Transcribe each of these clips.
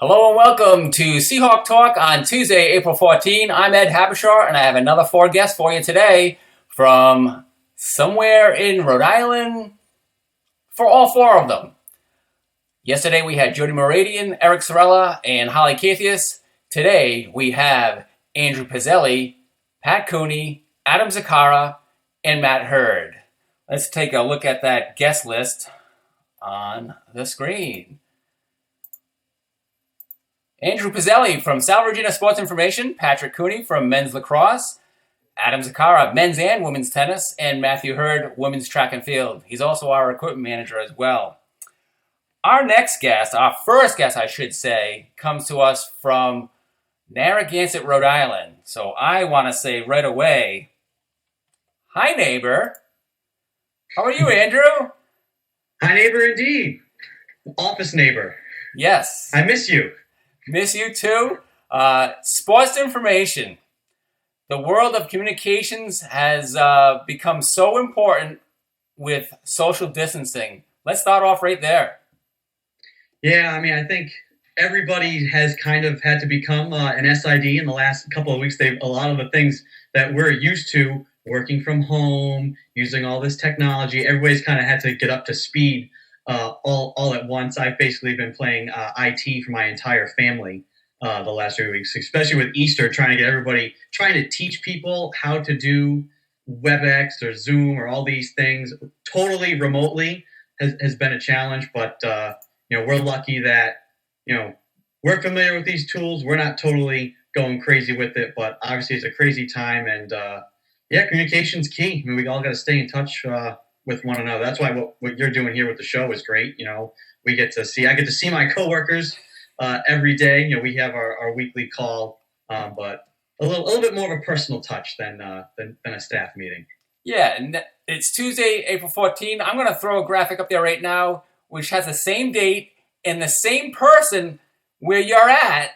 Hello and welcome to Seahawk Talk on Tuesday, April 14. I'm Ed Habishar, and I have another four guests for you today from somewhere in Rhode Island for all four of them. Yesterday we had Jody Moradian, Eric Sorella, and Holly Cathius. Today we have Andrew Pizzelli, Pat Cooney, Adam Zakara, and Matt Hurd. Let's take a look at that guest list on the screen. Andrew Pizzelli from South Virginia Sports Information, Patrick Cooney from Men's Lacrosse, Adam Zakara, Men's and Women's Tennis, and Matthew Hurd, Women's Track and Field. He's also our equipment manager as well. Our next guest, our first guest I should say, comes to us from Narragansett, Rhode Island. So I want to say right away, hi neighbor. How are you, Andrew? Hi neighbor indeed. Office neighbor. Yes. I miss you. Miss you too. Sports information. The world of communications has become so important with social distancing. Let's start off right there. Yeah, I think everybody has kind of had to become an SID in the last couple of weeks. A lot of the things that we're used to, working from home, using all this technology, everybody's kind of had to get up to speed all at once. I've basically been playing IT for my entire family the last 3 weeks, especially with Easter, trying to teach people how to do WebEx or Zoom or all these things totally remotely has been a challenge. But, we're lucky that, we're familiar with these tools. We're not totally going crazy with it, but obviously it's a crazy time. And, communication's key. We all got to stay in touch with one another. That's why what you're doing here with the show is great. I get to see my coworkers every day. We have our weekly call, but a little bit more of a personal touch than a staff meeting. Yeah, and it's Tuesday, April 14. I'm going to throw a graphic up there right now, which has the same date and the same person where you're at.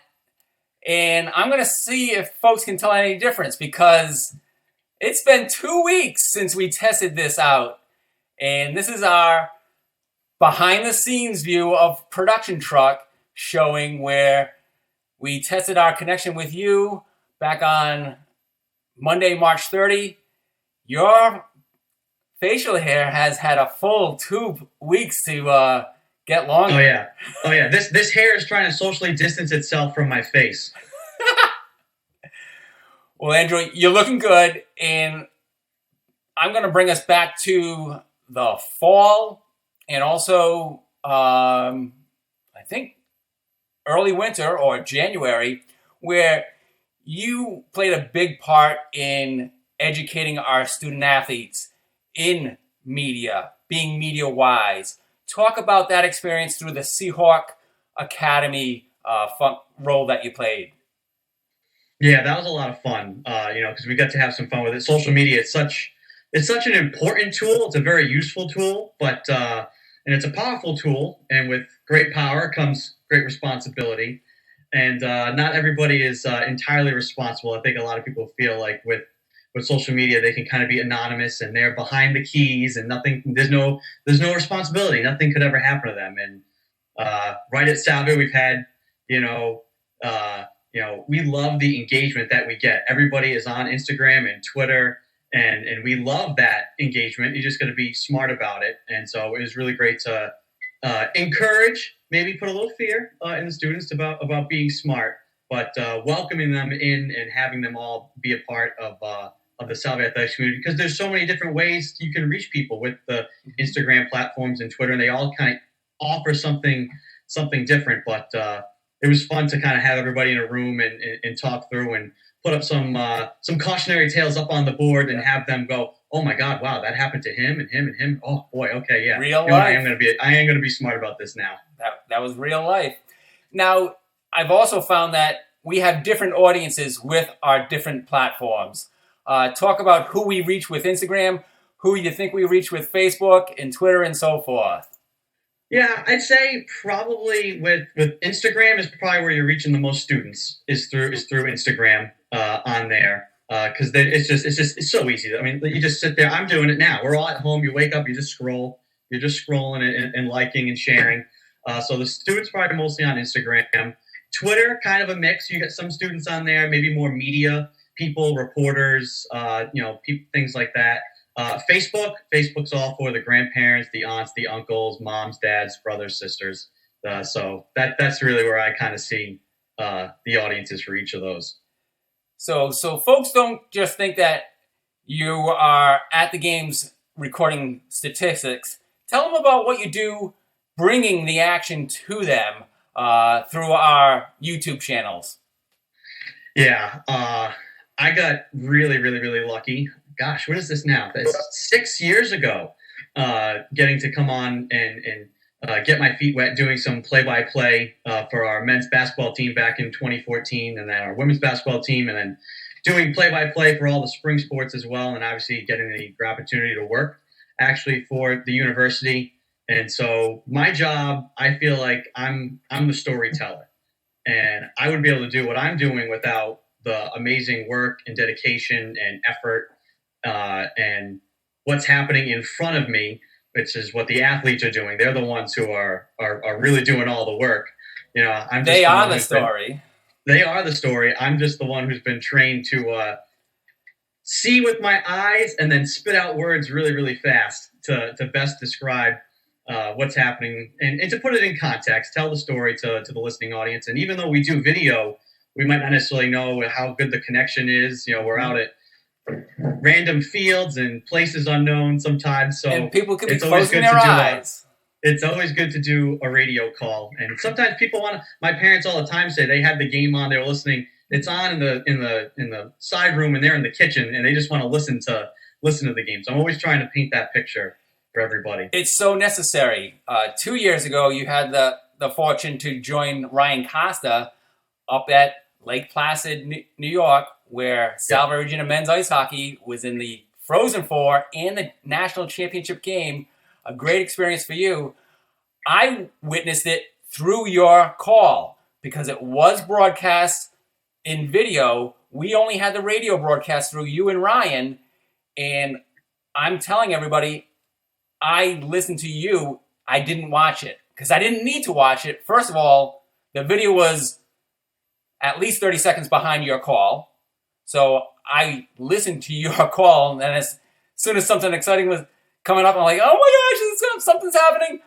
And I'm going to see if folks can tell any difference, because it's been 2 weeks since we tested this out. And this is our behind-the-scenes view of production truck, showing where we tested our connection with you back on Monday, March 30. Your facial hair has had a full 2 weeks to get longer. Oh yeah. This hair is trying to socially distance itself from my face. Well, Andrew, you're looking good, and I'm going to bring us back to the fall and also, I think, early winter or January, where you played a big part in educating our student athletes in media, being media-wise. Talk about that experience through the Seahawk Academy role that you played. Yeah, that was a lot of fun, because we got to have some fun with it. Social media, it's such an important tool. It's a very useful tool, but and it's a powerful tool. And with great power comes great responsibility. And not everybody is entirely responsible. I think a lot of people feel like with social media, they can kind of be anonymous and they're behind the keys and nothing. There's no responsibility. Nothing could ever happen to them. And right at Salve, we've had we love the engagement that we get. Everybody is on Instagram and Twitter, and we love that engagement. You just got to be smart about it. And so it was really great to encourage, maybe put a little fear in the students about being smart, but welcoming them in and having them all be a part of the SalveAthletics community, because there's so many different ways you can reach people with the Instagram platforms and Twitter, and they all kind of offer something different. But it was fun to kind of have everybody in a room and talk through and put up some cautionary tales up on the board and have them go, oh my God, wow, that happened to him and him and him. Oh boy, okay, yeah. Real life. I am going to be smart about this now. That was real life. Now, I've also found that we have different audiences with our different platforms. Talk about who we reach with Instagram, who you think we reach with Facebook and Twitter and so forth. Yeah, I'd say probably with Instagram is probably where you're reaching the most students is through Instagram on there, because it's so easy. I mean, you just sit there. I'm doing it now. We're all at home. You wake up, you just scroll. You're just scrolling and liking and sharing. So the students probably mostly on Instagram. Twitter, kind of a mix. You got some students on there, maybe more media people, reporters, things like that. Facebook's all for the grandparents, the aunts, the uncles, moms, dads, brothers, sisters. So that's really where I kind of see the audiences for each of those. So folks don't just think that you are at the games recording statistics. Tell them about what you do, bringing the action to them through our YouTube channels. Yeah, I got really, really, really lucky. Gosh, what is this now? It's 6 years ago, getting to come on and get my feet wet doing some play-by-play for our men's basketball team back in 2014, and then our women's basketball team, and then doing play-by-play for all the spring sports as well, and obviously getting the opportunity to work actually for the university. And so my job, I feel like I'm the storyteller, and I wouldn't be able to do what I'm doing without the amazing work and dedication and effort and what's happening in front of me, which is what the athletes are doing. They're the ones who are really doing all the work. They are the story. They are the story. I'm just the one who's been trained to see with my eyes and then spit out words really, really fast to best describe what's happening and to put it in context, tell the story to the listening audience. And even though we do video, we might not necessarily know how good the connection is. We're out at random fields and places unknown sometimes. So and people can be closing their eyes. It's always good to do a radio call. And sometimes people my parents all the time say they had the game on, they were listening. It's on in the side room and they're in the kitchen and they just want to listen to the game. So I'm always trying to paint that picture for everybody. It's so necessary. 2 years ago, you had the fortune to join Ryan Costa up at Lake Placid, New York, where Salve Regina men's ice hockey was in the Frozen Four and the national championship game. A great experience for you. I witnessed it through your call because it was broadcast in video. We only had the radio broadcast through you and Ryan. And I'm telling everybody, I listened to you. I didn't watch it because I didn't need to watch it. First of all, the video was at least 30 seconds behind your call. So I listened to your call, and then as soon as something exciting was coming up, I'm like, oh my gosh, something's happening.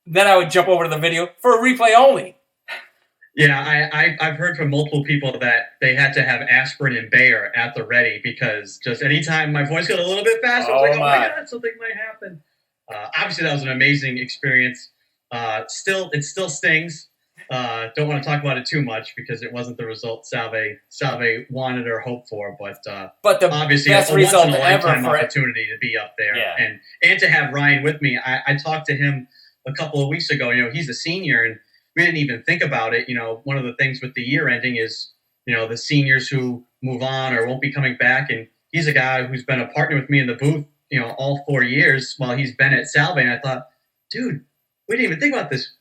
Then I would jump over to the video for a replay only. Yeah, I've heard from multiple people that they had to have aspirin and Bayer at the ready because just anytime my voice got a little bit faster, I was like, oh my God, something might happen. Obviously, that was an amazing experience. It still stings. Don't want to talk about it too much because it wasn't the result Salve wanted or hoped for, but the obviously best a result once in a lifetime ever opportunity to be up there and to have Ryan with me. I talked to him a couple of weeks ago. He's a senior and we didn't even think about it. One of the things with the year ending is the seniors who move on or won't be coming back, and he's a guy who's been a partner with me in the booth all 4 years while he's been at Salve. And I thought, dude, we didn't even think about this.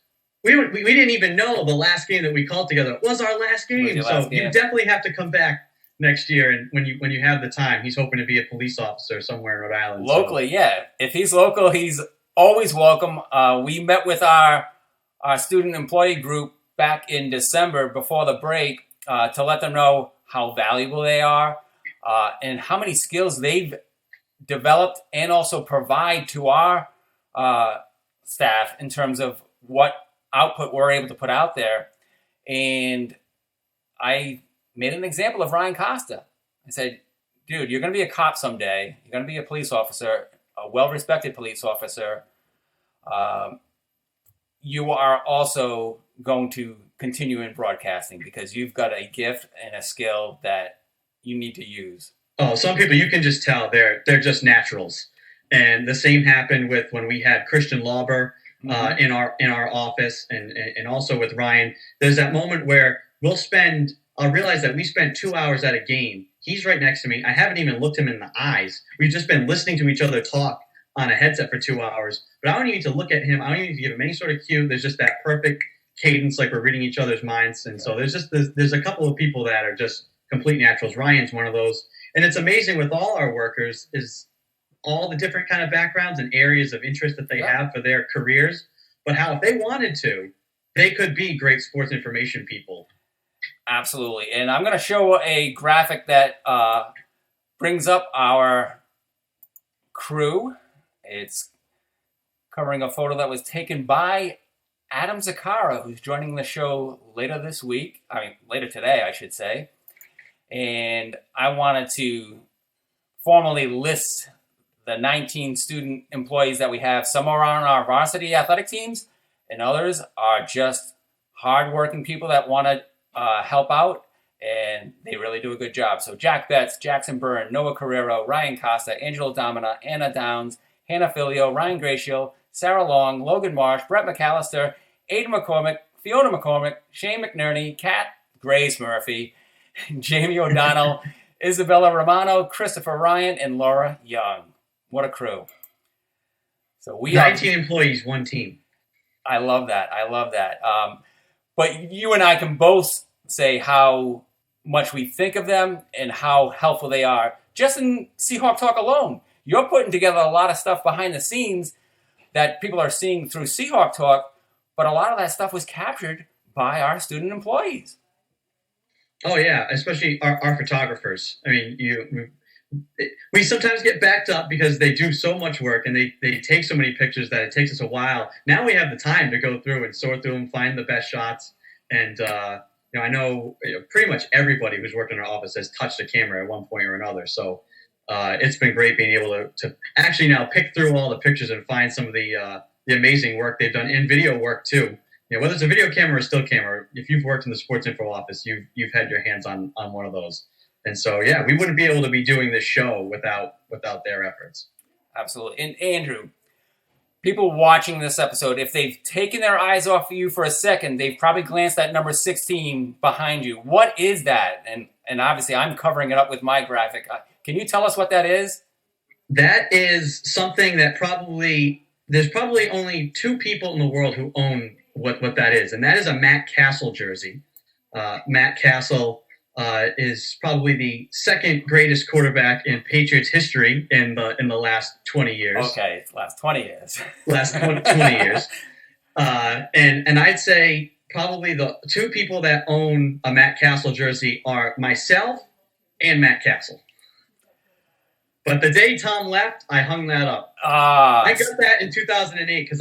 We didn't even know the last game that we called together was our last game. You definitely have to come back next year. And when you have the time, he's hoping to be a police officer somewhere in Rhode Island. Locally, yeah. If he's local, he's always welcome. We met with our student employee group back in December before the break to let them know how valuable they are and how many skills they've developed and also provide to our staff in terms of what output we're able to put out there. And I made an example of Ryan Costa. I said, dude, you're going to be a cop someday. You're going to be a police officer, a well-respected police officer. You are also going to continue in broadcasting because you've got a gift and a skill that you need to use. Oh, some people you can just tell they're just naturals. And the same happened with when we had Christian Lauber in our office and also with Ryan. There's that moment where I'll realize that we spent 2 hours at a game. He's right next to me. I haven't even looked him in the eyes. We've just been listening to each other talk on a headset for 2 hours. But I don't need to look at him. I don't need to give him any sort of cue. There's just that perfect cadence, like we're reading each other's minds. And so there's a couple of people that are just complete naturals. Ryan's one of those. And it's amazing with all our workers is all the different kind of backgrounds and areas of interest that they have for their careers, but how if they wanted to, they could be great sports information people. Absolutely. And I'm going to show a graphic that brings up our crew. It's covering a photo that was taken by Adam Zakara, who's joining the show later this week. Later today, I should say. And I wanted to formally list the 19 student employees that we have. Some are on our varsity athletic teams, and others are just hardworking people that want to help out, and they really do a good job. So Jack Betts, Jackson Byrne, Noah Carrero, Ryan Costa, Angelo Domina, Anna Downs, Hannah Filio, Ryan Gracio, Sarah Long, Logan Marsh, Brett McAllister, Aiden McCormick, Fiona McCormick, Shane McNerney, Kat Grace Murphy, Jamie O'Donnell, Isabella Romano, Christopher Ryan, and Laura Young. What a crew. So we 19 employees, one team. I love that. But you and I can both say how much we think of them and how helpful they are. Just in Seahawk Talk alone, you're putting together a lot of stuff behind the scenes that people are seeing through Seahawk Talk, but a lot of that stuff was captured by our student employees. Oh, yeah, especially our photographers. I mean, we sometimes get backed up because they do so much work and they take so many pictures that it takes us a while. Now we have the time to go through and sort through them, find the best shots. And, I know pretty much everybody who's worked in our office has touched a camera at one point or another. So it's been great being able to actually now pick through all the pictures and find some of the amazing work they've done in video work too. Whether it's a video camera or still camera, if you've worked in the sports info office, you've had your hands on one of those. And so, yeah, we wouldn't be able to be doing this show without their efforts. Absolutely. And Andrew, people watching this episode, if they've taken their eyes off of you for a second, they've probably glanced at number 16 behind you. What is that? And obviously, I'm covering it up with my graphic. Can you tell us what that is? That is something that there's probably only two people in the world who own what that is, and that is a Matt Castle jersey. Matt Castle is probably the second greatest quarterback in Patriots history in the last 20 years. Okay, last 20 years. Last 20 years. And I'd say probably the two people that own a Matt Castle jersey are myself and Matt Castle. But the day Tom left, I hung that up. I got that in 2008 because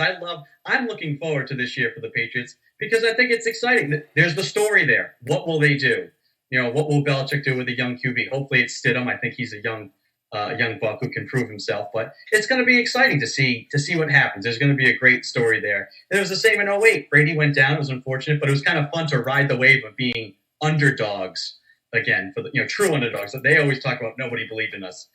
I'm looking forward to this year for the Patriots because I think it's exciting. There's the story there. What will they do? What will Belichick do with a young QB? Hopefully it's Stidham. I think he's a young buck who can prove himself. But it's going to be exciting to see what happens. There's going to be a great story there. And it was the same in 08. Brady went down. It was unfortunate, but it was kind of fun to ride the wave of being underdogs again for the true underdogs. They always talk about nobody believed in us.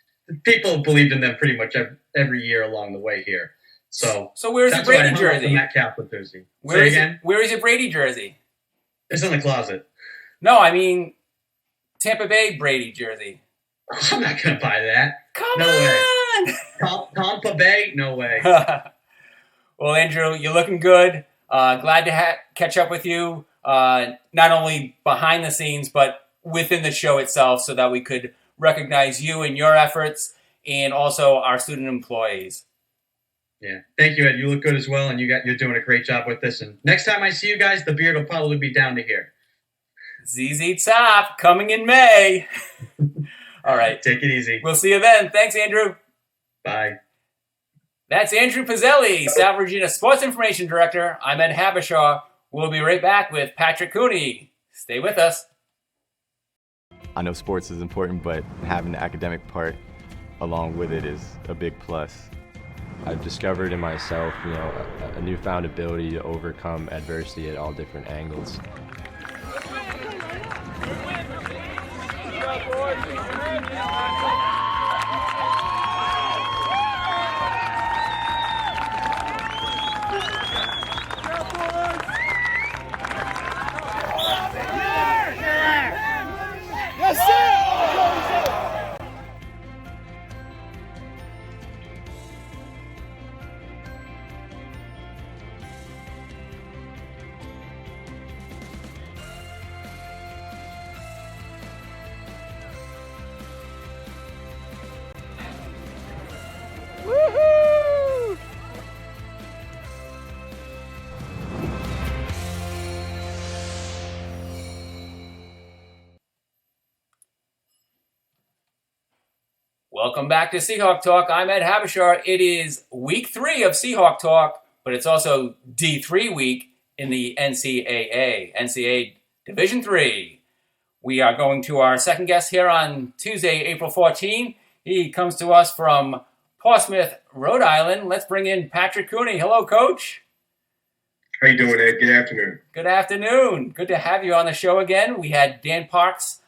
People believed in them pretty much every year along the way here. So where's the Brady jersey? Matt Castle jersey. Where is your Brady jersey? It's in the closet. No, I mean Tampa Bay Brady jersey. I'm not going to buy that. Come no on! Way. Tampa Bay? No way. Well, Andrew, you're looking good. Glad to catch up with you, not only behind the scenes, but within the show itself so that we could recognize you and your efforts and also our student employees. Yeah. Thank you, Ed. You look good as well, and you're doing a great job with this. And next time I see you guys, the beard will probably be down to here. ZZ Top coming in May. All right. Take it easy. We'll see you then. Thanks, Andrew. Bye. That's Andrew Pizzelli, South Virginia Sports Information Director. I'm Ed Habishaw. We'll be right back with Patrick Cooney. Stay with us. I know sports is important, but having the academic part along with it is a big plus. I've discovered in myself, a newfound ability to overcome adversity at all different angles. Welcome back to Seahawk Talk. I'm Ed Habishar. It is week 3 of Seahawk Talk, but it's also D3 week in the NCAA Division 3. We are going to our second guest here on Tuesday, April 14. He comes to us from Portsmouth, Rhode Island. Let's bring in Patrick Cooney. Hello, Coach. How you doing, Ed? Good afternoon. Good afternoon. Good to have you on the show again. We had Dan Parks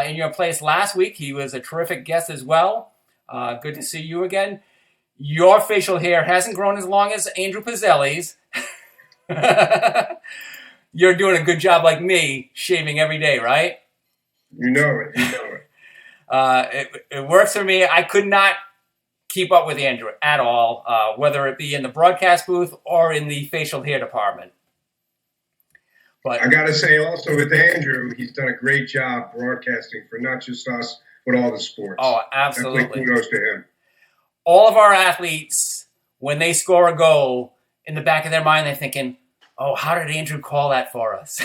in your place last week. He was a terrific guest as well. Good to see you again. Your facial hair hasn't grown as long as Andrew Pizzelli's. You're doing a good job like me, shaving every day, right? You know it. It works for me. I could not keep up with Andrew at all, whether it be in the broadcast booth or in the facial hair department. But I got to say also with Andrew, he's done a great job broadcasting for not just us, but all the sports. Oh, absolutely. Definitely kudos to him. All of our athletes, when they score a goal, in the back of their mind, they're thinking, oh, how did Andrew call that for us?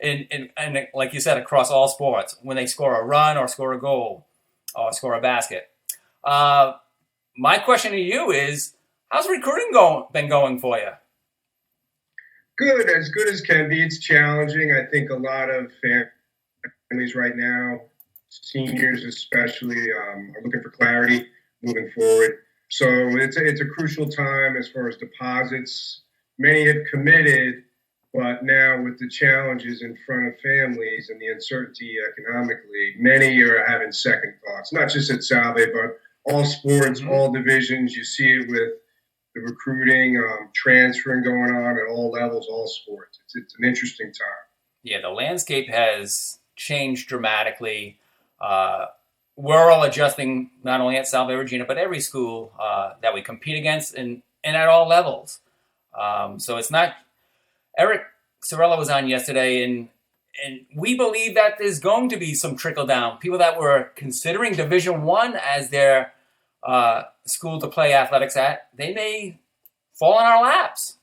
and like you said, across all sports, when they score a run or score a goal or score a basket. My question to you is, how's recruiting been going for you? Good as can be. It's challenging. I think a lot of families right now, seniors especially, are looking for clarity moving forward. So it's a crucial time as far as deposits. Many have committed, but now with the challenges in front of families and the uncertainty economically, many are having second thoughts, not just at Salve, but all sports, all divisions. You see it with the recruiting, transferring going on at all levels, all sports. It's an interesting time. Yeah, the landscape has changed dramatically. We're all adjusting, not only at Salve Regina, but every school that we compete against and at all levels. So it's not... Eric Sorella was on yesterday, and we believe that there's going to be some trickle down. People that were considering Division I as their school to play athletics at, they may fall in our laps.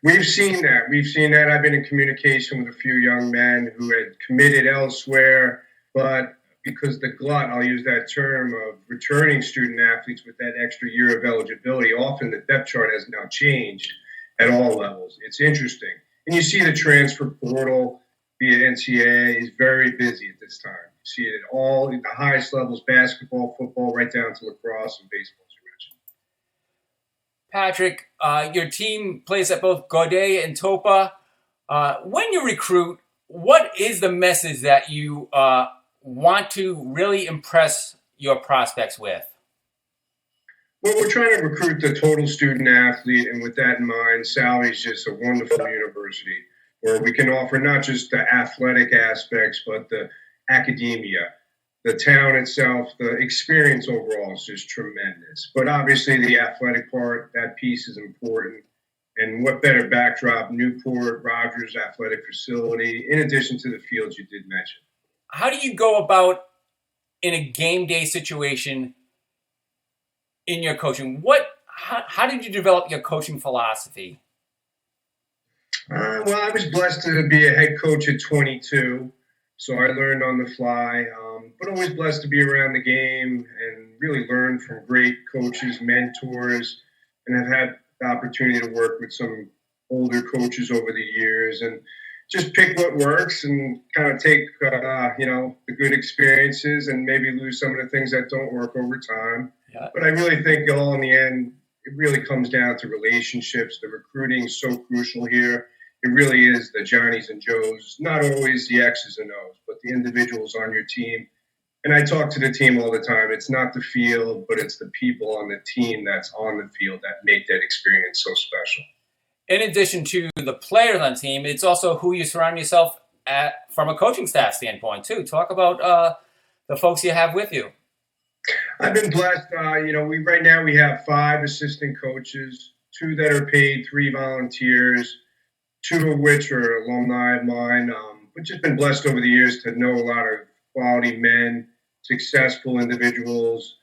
We've seen that. I've been in communication with a few young men who had committed elsewhere, but because the glut, I'll use that term, of returning student athletes with that extra year of eligibility, often the depth chart has now changed at all levels. It's interesting. And you see the transfer portal via NCAA is very busy at this time. You see it at all, at the highest levels, basketball, football, right down to lacrosse and baseball, as you mentioned. Patrick, your team plays at both Gaudet and Topa. When you recruit, what is the message that you want to really impress your prospects with? Well, we're trying to recruit the total student athlete, and with that in mind, Salve is just a wonderful university where we can offer not just the athletic aspects, but the academia, the town itself, the experience overall is just tremendous. But obviously the athletic part, that piece is important. And what better backdrop, Newport, Rogers Athletic Facility, in addition to the fields you did mention. How do you go about, in a game day situation, in your coaching? How did you develop your coaching philosophy? Well, I was blessed to be a head coach at 22, so I learned on the fly, but always blessed to be around the game and really learn from great coaches, mentors, and have had the opportunity to work with some older coaches over the years and just pick what works and kind of take, the good experiences and maybe lose some of the things that don't work over time. Yeah. But I really think all in the end, it really comes down to relationships. The recruiting is so crucial here. It really is the Johnnies and Joes, not always the X's and O's, but the individuals on your team. And I talk to the team all the time. It's not the field, but it's the people on the team that's on the field that make that experience so special. In addition to the players on the team, it's also who you surround yourself at from a coaching staff standpoint, too. Talk about the folks you have with you. I've been blessed. Right now we have 5 assistant coaches, 2 that are paid, 3 volunteers, 2 of which are alumni of mine. But just been blessed over the years to know a lot of quality men, successful individuals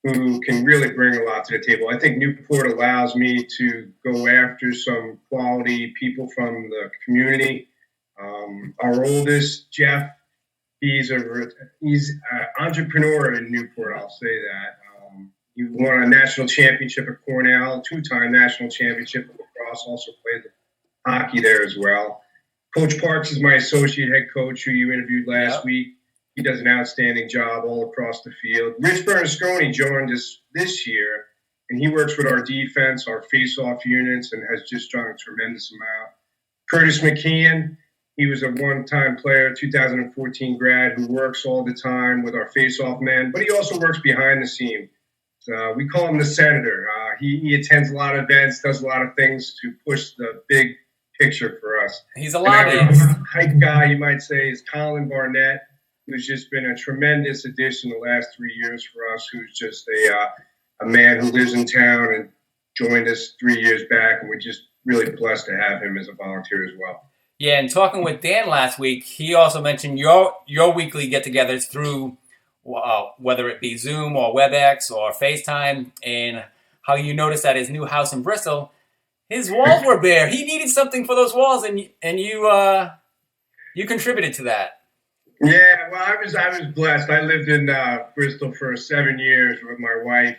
who can really bring a lot to the table. I think Newport allows me to go after some quality people from the community. Our oldest, Jeff, He's an entrepreneur in Newport. I'll say that. He won a national championship at Cornell, two-time national championship of lacrosse. Also played hockey there as well. Coach Parks is my associate head coach, who you interviewed last week. He does an outstanding job all across the field. Rich Bernasconi joined us this year, and he works with our defense, our face-off units, and has just done a tremendous amount. Curtis McKeon, he was a one-time player, 2014 grad, who works all the time with our face-off men, but he also works behind the scene. We call him the senator. He attends a lot of events, does a lot of things to push the big picture for us. He's a lobbyist. Hype guy, you might say, is Colin Barnett, who's just been a tremendous addition the last 3 years for us, who's just a man who lives in town and joined us 3 years back, and we're just really blessed to have him as a volunteer as well. Yeah, and talking with Dan last week, he also mentioned your weekly get-togethers through whether it be Zoom or WebEx or FaceTime, and how you noticed at his new house in Bristol, his walls were bare. He needed something for those walls, and you contributed to that. Yeah, well, I was blessed. I lived in Bristol for 7 years with my wife.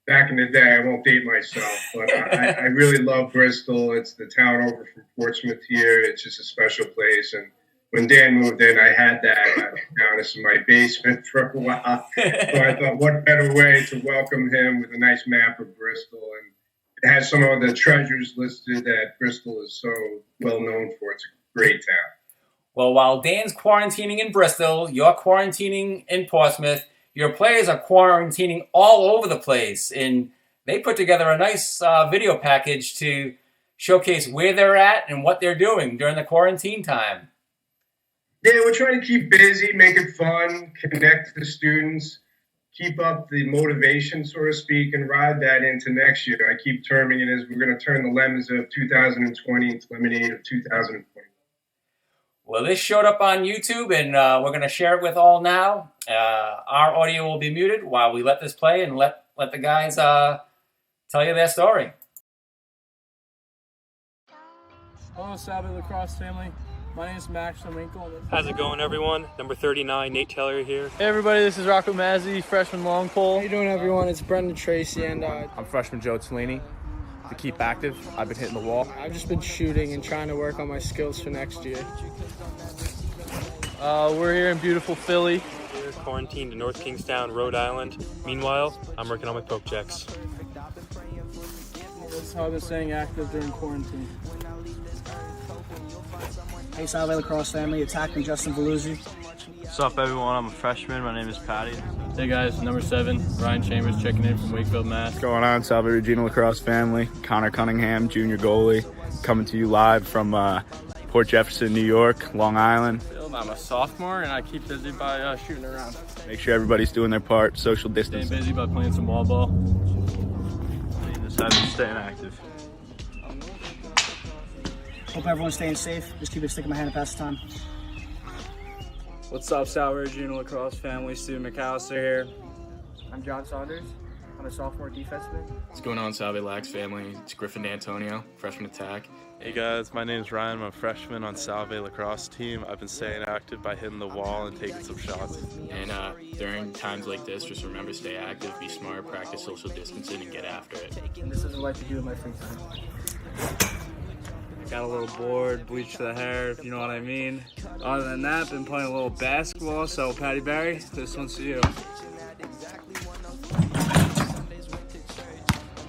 Back in the day, I won't date myself, but I really love Bristol. It's the town over from Portsmouth here. It's just a special place. And when Dan moved in, I had that. I was down this in my basement for a while. So I thought, what better way to welcome him with a nice map of Bristol. And it has some of the treasures listed that Bristol is so well known for. It's a great town. Well, while Dan's quarantining in Bristol, you're quarantining in Portsmouth. Your players are quarantining all over the place, and they put together a nice video package to showcase where they're at and what they're doing during the quarantine time. Yeah, we're trying to keep busy, make it fun, connect the students, keep up the motivation, so to speak, and ride that into next year. I keep terming it as we're going to turn the lemons of 2020 into lemonade of 2020. Well, this showed up on YouTube, and we're going to share it with all now. Our audio will be muted while we let this play and let the guys tell you their story. Hello, Salve Lacrosse family. My name is Max Winkle. How's it going, everyone? Number 39, Nate Taylor here. Hey, everybody. This is Rocco Mazzi, freshman long pole. How you doing, everyone? It's Brendan Tracy, and I'm freshman Joe Tellini. To keep active, I've been hitting the wall. I've just been shooting and trying to work on my skills for next year. We're here in beautiful Philly. We're quarantined in North Kingstown, Rhode Island. Meanwhile, I'm working on my poke checks. This is how I've been staying active during quarantine. Hey, Salve Lacrosse family, attacking Justin Veluzzi. What's up, everyone? I'm a freshman. My name is Patty. Hey, guys. Number 7, Ryan Chambers checking in from Wakefield, Mass. What's going on, Salve Regina Lacrosse family? Connor Cunningham, junior goalie, coming to you live from Port Jefferson, New York, Long Island. I'm a sophomore, and I keep busy by shooting around. Make sure everybody's doing their part, social distance. Staying busy by playing some wall ball. I've been staying active. Hope everyone's staying safe. Just keep it sticking my hand to pass the time. What's up, Salve Regina Lacrosse family? Steven McAllister here. I'm John Saunders. I'm a sophomore defenseman. What's going on, Salve Lax family? It's Griffin D'Antonio, freshman attack. Hey guys, my name's Ryan. I'm a freshman on Salve Lacrosse team. I've been staying active by hitting the wall and taking some shots. And during times like this, just remember, stay active, be smart, practice social distancing, and get after it. This is what I like to do in my free time. Got a little bored, bleached the hair, if you know what I mean. Other than that, been playing a little basketball, so Patty Barry, this one's to you.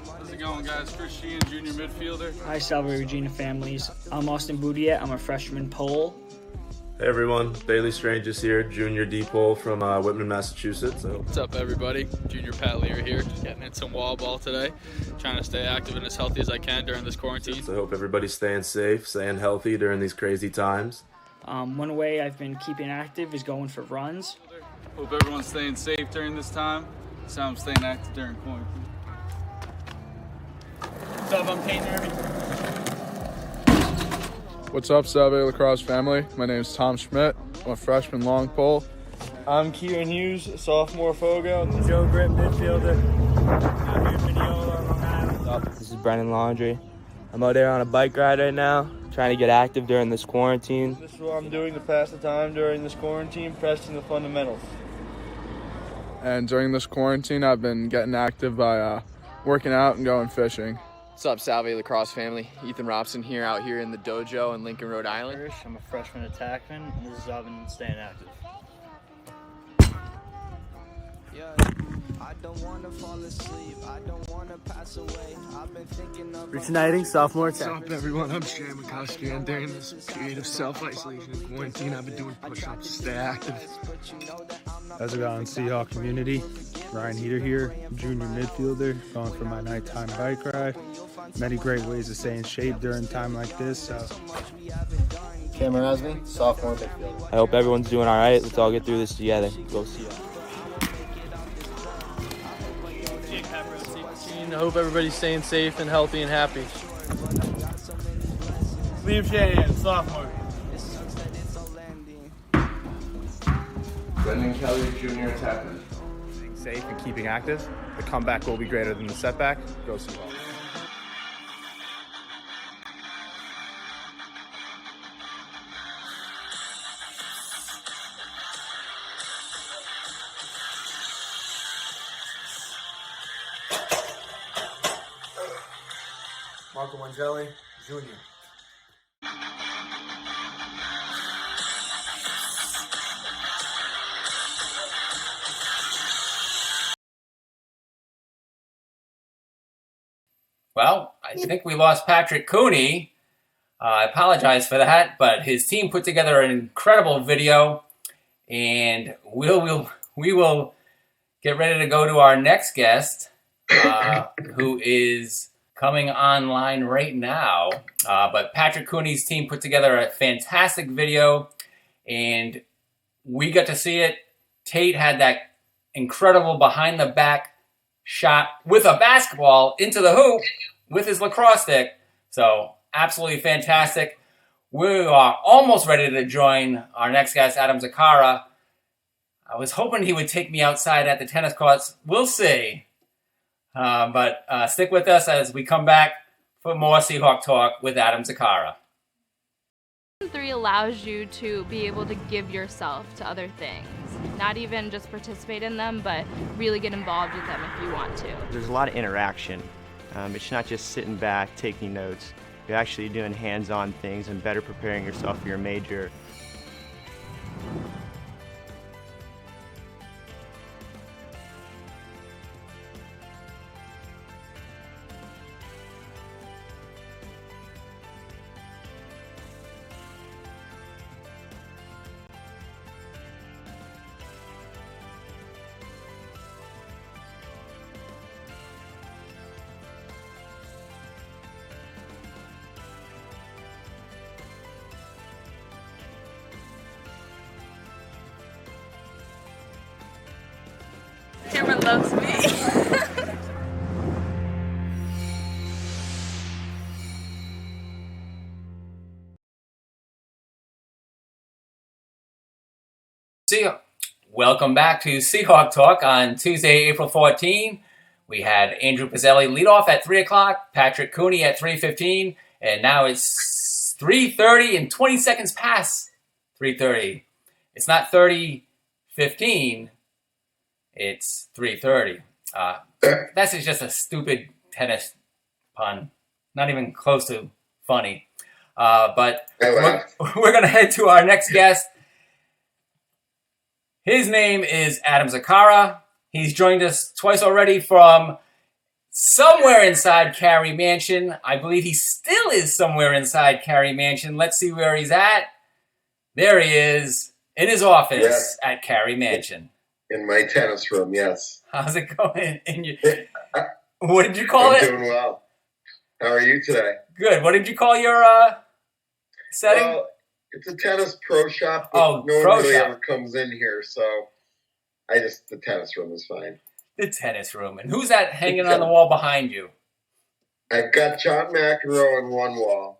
How's it going, guys? Chris Sheehan, junior midfielder. Hi, Salve Regina families. I'm Austin Boudiette. I'm a freshman pole. Hey everyone, Bailey Strange is here, junior D-pole from Whitman, Massachusetts. What's up, everybody? Junior Pat Lear here, just getting in some wall ball today, trying to stay active and as healthy as I can during this quarantine. So I hope everybody's staying safe, staying healthy during these crazy times. One way I've been keeping active is going for runs. Hope everyone's staying safe during this time. So I'm staying active during quarantine. What's up, I'm Peyton Irving. What's up, Salve Lacrosse family? My name is Tom Schmidt. I'm a freshman long pole. I'm Kieran Hughes, sophomore Fogo. Joe Grimm, midfielder. I'm here in Mineola, Long Island. This is Brendan Laundrie. I'm out there on a bike ride right now. trying to get active during this quarantine. This is what I'm doing to pass the time during this quarantine, pressing the fundamentals. And during this quarantine, I've been getting active by working out and going fishing. What's up, Salve Lacrosse family? Ethan Robson here, out here in the dojo in Lincoln, Rhode Island. I'm a freshman attackman, and this is how I've been staying active. Rich Knighting, sophomore What's attack. up, everyone? I'm Shan McCuskey, and during this period of self-isolation and quarantine, I've been doing push-ups to stay active. How's it going, Seahawk community? Ryan Heater here, junior midfielder, going for my nighttime bike ride. Many great ways to stay in shape during time like this. So, Cameron Asme, sophomore midfielder. I hope everyone's doing all right. Let's all get through this together. Go Seahawks. I hope everybody's staying safe and healthy and happy. Liam Shanahan, sophomore. Brendan Kelly, junior attackman. Staying safe and keeping active. The comeback will be greater than the setback. Go Seahawks. Marco Mangelli, junior. Well, I think we lost Patrick Cooney. I apologize for that, but his team put together an incredible video, and we will get ready to go to our next guest, who is coming online right now. But Patrick Cooney's team put together a fantastic video, and we got to see it. Tate had that incredible behind-the-back shot with a basketball into the hoop with his lacrosse stick. So absolutely fantastic. We are almost ready to join our next guest, Adam Zakara. I was hoping he would take me outside at the tennis courts. We'll see. But stick with us as we come back for more Seahawk Talk with Adam Zakara. 3 allows you to be able to give yourself to other things. Not even just participate in them, but really get involved with them if you want to. There's a lot of interaction. It's not just sitting back, taking notes. You're actually doing hands-on things and better preparing yourself for your major. Cameron loves me. Welcome back to Seahawk Talk on Tuesday, April 14. We had Andrew Pizzelli lead off at 3 o'clock, Patrick Cooney at 3:15, and now it's 3:30 and 20 seconds past 3:30. It's not 30:15. It's 3:30. That's just a stupid tennis pun. Not even close to funny. But we're going to head to our next guest. His name is Adam Zakara. He's joined us twice already from somewhere inside Carey Mansion. I believe he still is somewhere inside Carey Mansion. Let's see where he's at. There he is in his office at Carey Mansion. In my tennis room, yes. How's it going? What did you call it? I'm doing well. How are you today? Good. What did you call your setting? Well, it's a tennis pro shop. Oh, no pro one really shop. ever comes in here, so the tennis room is fine. The tennis room. And who's that hanging on the wall behind you? I've got John McEnroe on one wall.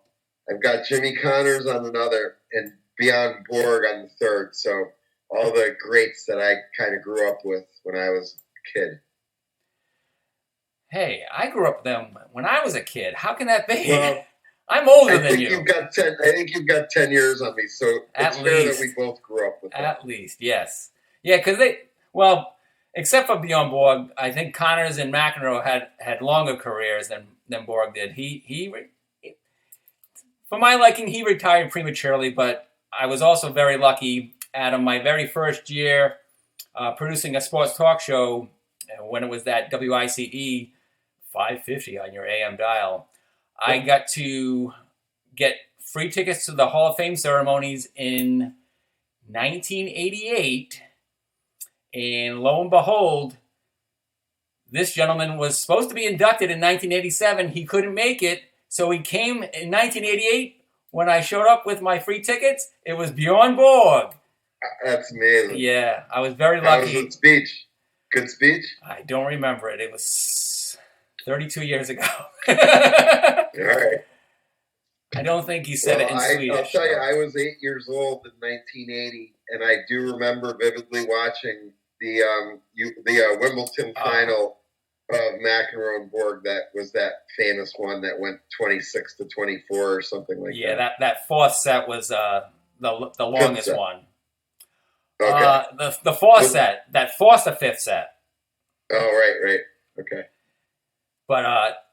I've got Jimmy Connors on another, and Bjorn Borg on the third. So all the greats that I kind of grew up with when I was a kid. Hey, I grew up with them when I was a kid. How can that be? Well, I'm older I than think you. you've got 10. I think you've got 10 years on me, so it's fair that we both grew up with that. At least, yes. Yeah, because except for Bjorn Borg, I think Connors and McEnroe had longer careers than Borg did. For my liking, he retired prematurely, but I was also very lucky. Adam, my very first year producing a sports talk show, when it was that WICE 550 on your AM dial, I got to get free tickets to the Hall of Fame ceremonies in 1988, and lo and behold, this gentleman was supposed to be inducted in 1987. He couldn't make it, so he came in 1988. When I showed up with my free tickets, it was Bjorn Borg. That's amazing. Yeah, I was very How lucky. was the speech? Good speech? I don't remember it. It was 32 years ago. All right. I don't think he said it in Swedish. I'll tell you, I was 8 years old in 1980, and I do remember vividly watching the Wimbledon final of McEnroe and Borg. That was that famous one that went 26-24 or something like that. Yeah, that fourth set was the longest one. Okay. The fourth set, that forced the fifth set. Oh, right. Okay. But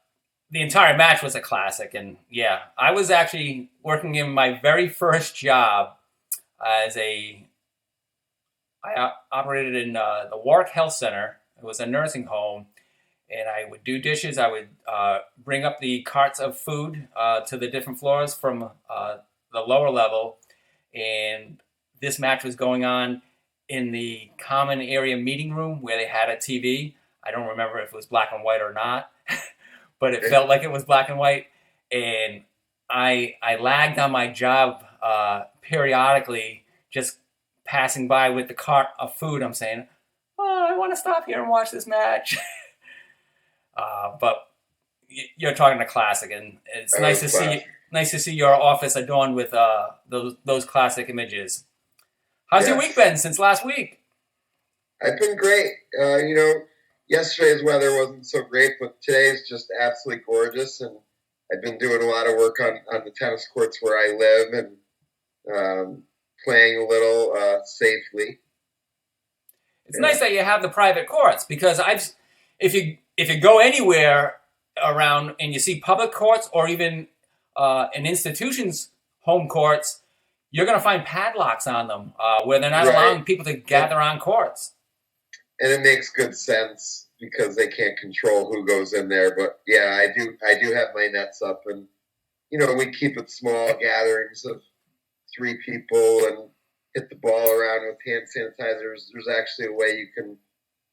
the entire match was a classic, and yeah, I was actually working in my very first job I operated in the Warwick Health Center. It was a nursing home, and I would do dishes. I would bring up the carts of food to the different floors from the lower level, and this match was going on in the common area meeting room where they had a TV. I don't remember if it was black and white or not, but it felt like it was black and white. And I lagged on my job periodically, just passing by with the cart of food. I'm saying, oh, I want to stop here and watch this match. But you're talking a classic, and it's nice to see your office adorned with those classic images. How's your week been since last week? I've been great. Yesterday's weather wasn't so great, but today's just absolutely gorgeous. And I've been doing a lot of work on the tennis courts where I live and playing a little safely. It's nice that you have the private courts, because if you go anywhere around and you see public courts or even an institution's home courts, you're going to find padlocks on them where they're not allowing people to gather on courts. And it makes good sense because they can't control who goes in there. But yeah, I do have my nets up, and we keep it small gatherings of 3 people and hit the ball around with hand sanitizers. There's actually a way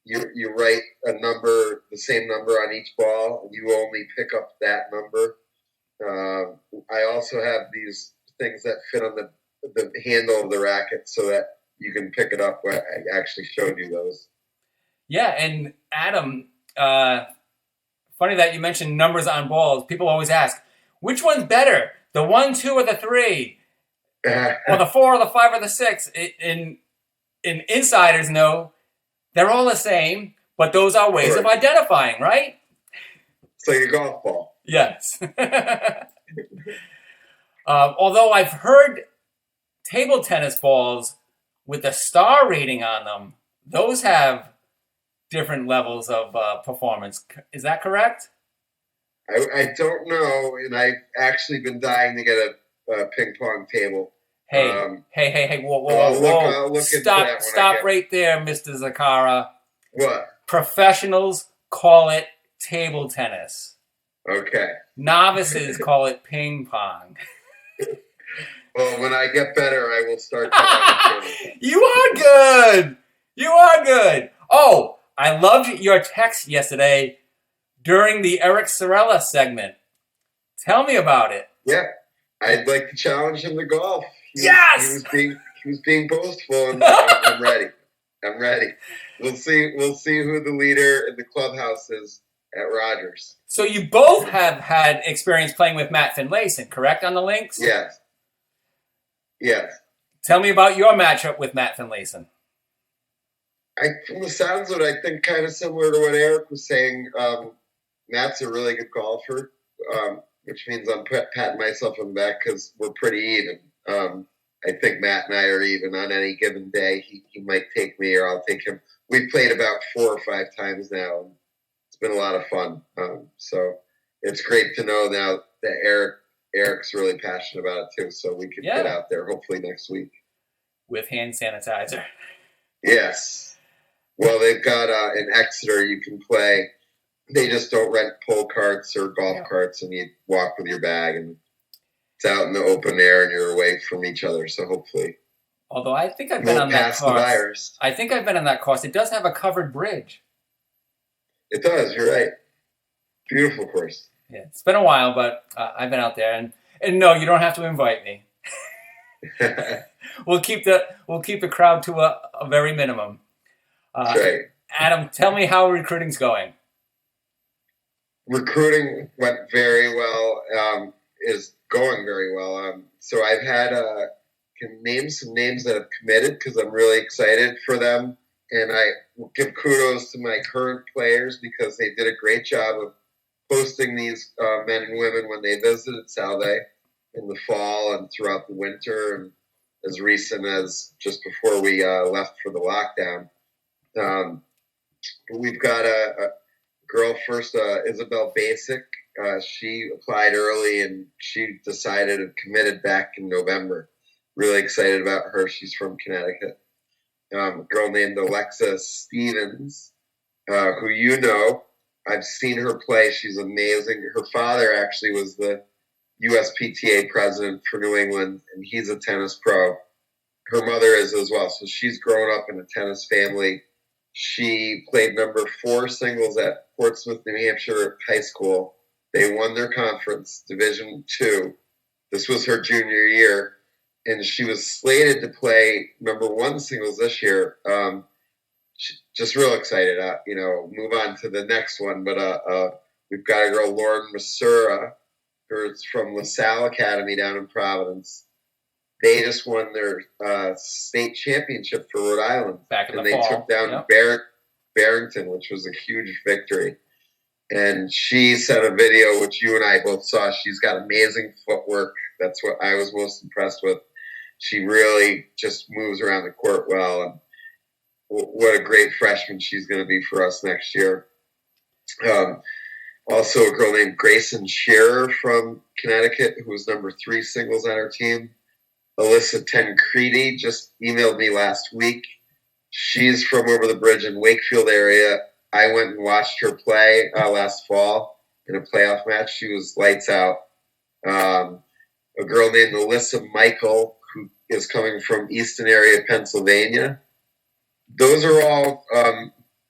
you write a number, the same number on each ball, and you only pick up that number. I also have these things that fit on the handle of the racket so that you can pick it up. I actually showed you those. Yeah, and Adam, funny that you mentioned numbers on balls. People always ask, which one's better, the 1, 2, or the 3? Or the 4, or the 5, or the 6? And insiders know they're all the same, but those are ways of identifying, right? It's like a golf ball. Yes. Although I've heard table tennis balls with a star rating on them, those have different levels of performance. Is that correct? I don't know, and I've actually been dying to get a ping pong table. Hey, whoa. Stop right there, Mr. Zakara. What? Professionals call it table tennis. Okay. Novices call it ping pong. Well, when I get better, I will start. You are good. Oh, I loved your text yesterday during the Eric Sorella segment. Tell me about it. Yeah, I'd like to challenge him to golf. He was being boastful, and I'm ready. We'll see who the leader in the clubhouse is at Rogers. So you both have had experience playing with Matt Finlayson, correct, on the links? Yes. Tell me about your matchup with Matt Finlayson. From the sounds of it, I think kind of similar to what Eric was saying. Matt's a really good golfer. which means I'm patting myself on the back because we're pretty even. I think Matt and I are even on any given day. He might take me or I'll take him. We've played about 4 or 5 times now. It's been a lot of fun. So it's great to know now that Eric's really passionate about it too. So we can get out there hopefully next week. With hand sanitizer. Yes. Well, they've got in Exeter you can play. They just don't rent pull carts or golf carts, and you walk with your bag, and it's out in the open air, and you're away from each other. So hopefully, although I think I've been on that course. The virus. I think I've been on that course. It does have a covered bridge. It does. You're right. Beautiful course. Yeah, it's been a while, but I've been out there, and no, you don't have to invite me. We'll keep the crowd to a very minimum. That's right. Adam, tell me how recruiting's going. Recruiting went very well. Is going very well. So I've had can name some names that have committed because I'm really excited for them, and I give kudos to my current players because they did a great job of hosting these men and women when they visited Salve in the fall and throughout the winter, and as recent as just before we left for the lockdown. We've got a girl first, Isabel Basic. She applied early and she decided and committed back in November. Really excited about her. She's from Connecticut. A girl named Alexa Stevens, who you know. I've seen her play. She's amazing. Her father actually was the USPTA president for New England, and he's a tennis pro. Her mother is as well. So she's grown up in a tennis family. She played number 4 singles at Portsmouth, New Hampshire high school. They won their conference, Division II. This was her junior year. And she was slated to play number 1 singles this year. Just real excited, move on to the next one. But we've got a girl, Lauren Masura, who's from LaSalle Academy down in Providence. They just won their state championship for Rhode Island. Back in the fall. And they took down Barrington, which was a huge victory. And she sent a video, which you and I both saw. She's got amazing footwork. That's what I was most impressed with. She really just moves around the court well. And what a great freshman she's going to be for us next year. Also, a girl named Grayson Shearer from Connecticut, who was number 3 singles on our team. Alyssa Tencredi just emailed me last week. She's from over the bridge in Wakefield area. I went and watched her play last fall in a playoff match. She was lights out. A girl named Alyssa Michael, who is coming from Easton area, Pennsylvania. Those are all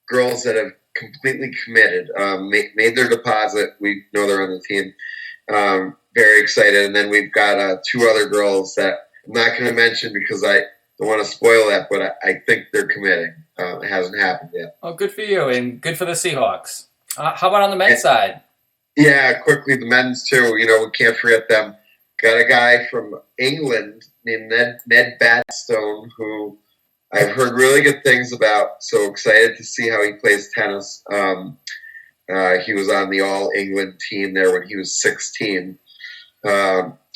girls that have completely committed, made their deposit. We know they're on the team. Very excited. And then we've got 2 other girls that I'm not going to mention because I don't want to spoil that, but I think they're committing. It hasn't happened yet. Oh, good for you, and good for the Seahawks. How about on the men's side? Yeah, quickly, the men's too. We can't forget them. Got a guy from England named Ned Batstone, who I've heard really good things about. So excited to see how he plays tennis. He was on the All-England team there when he was 16.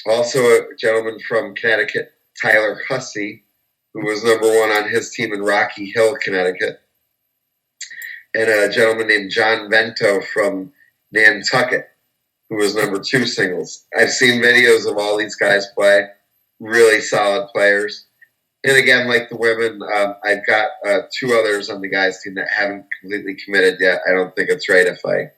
Also, a gentleman from Connecticut, Tyler Hussey, who was number 1 on his team in Rocky Hill, Connecticut. And a gentleman named John Vento from Nantucket, who was number 2 singles. I've seen videos of all these guys play. Really solid players. And again, like the women, I've got 2 others on the guys' team that haven't completely committed yet. I don't think it's right if I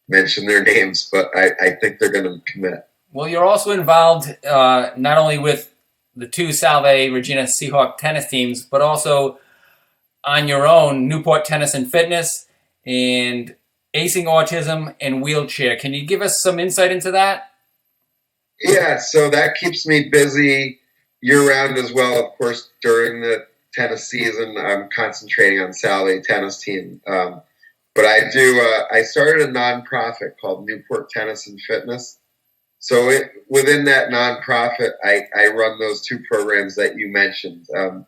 mention their names, but I think they're going to commit. Well, you're also involved not only with the 2 Salve Regina Seahawk tennis teams, but also on your own, Newport Tennis and Fitness and Acing Autism and Wheelchair. Can you give us some insight into that? Yeah, so that keeps me busy year-round as well. Of course, during the tennis season, I'm concentrating on Salve tennis team. But I started a nonprofit called Newport Tennis and Fitness. So within that nonprofit, I run those 2 programs that you mentioned. The